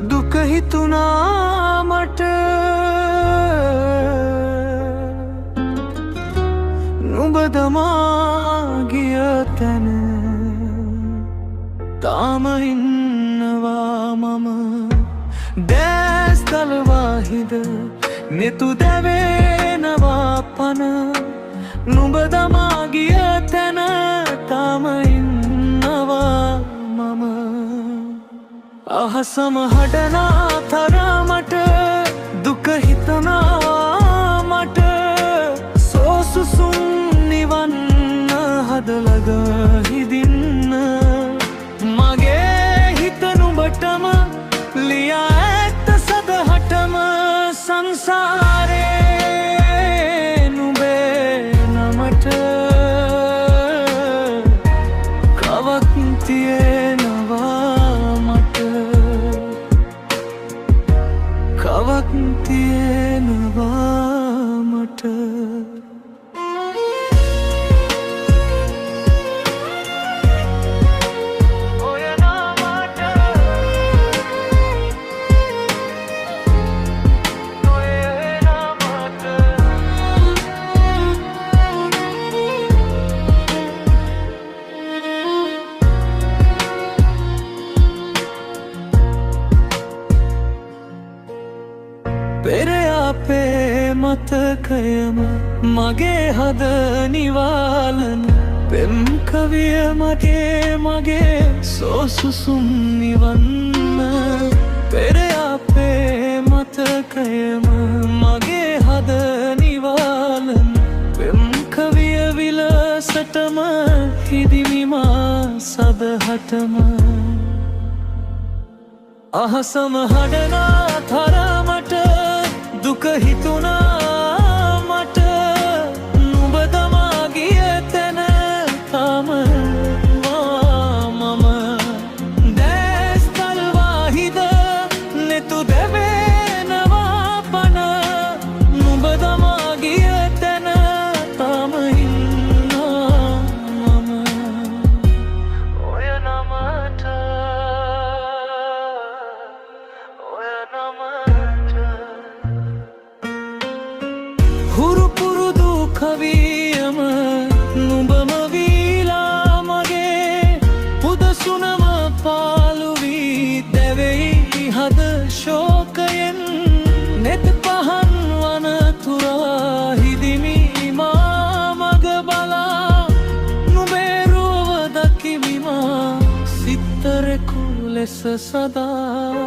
දුක හිතුණා මට නුඹ දමා ගිය තැන තාම ඉන්නවා මම දැස් තලවාහිද නෙතු දැවෙනවා පන නුඹ දමා ගිය තැන තාම ඉන්නවා මම අහසම හඩනා තරමට දුක හිතනා මට සෝසුසුම් නිවන්න හදලග හිදින්න මගේ හිත නුඹටම ලියා ඇත්ත සදහටම සංසාරේ නුඹේ නමට කවක් තියෙනවා මට කවක් තියෙනවා මට පෙර අපේ මතකයම මගේ හද නිවාලන පෙම් කවිය මගේ සෝසුසුම් නිවන්න පෙර අපේ මතකයම මගේ හද නිවාලන පෙම් කවිය විලසටම හිදිමිමා සදහටම අහසම හඩනා තරමට දුක හිතුණා මට නුඹ දමා ගිය තැන තාම මම දැස් තල්වාහිද නෙතු දැවෙනවා පන නුඹ දමා ගිය තැන තාම ඉන්නවා මම ඔය නමට හුරු පුරුදු කවියම නුඹම වීලා මගේ පුදසුනම පාලු වී දැවෙයි හද ශෝකයෙන් නෙත පහන් වනතුරා හිදිමි මා මග බලා නුඹේ රුව දකිමිමා සිත්තරෙකු ලෙස සදා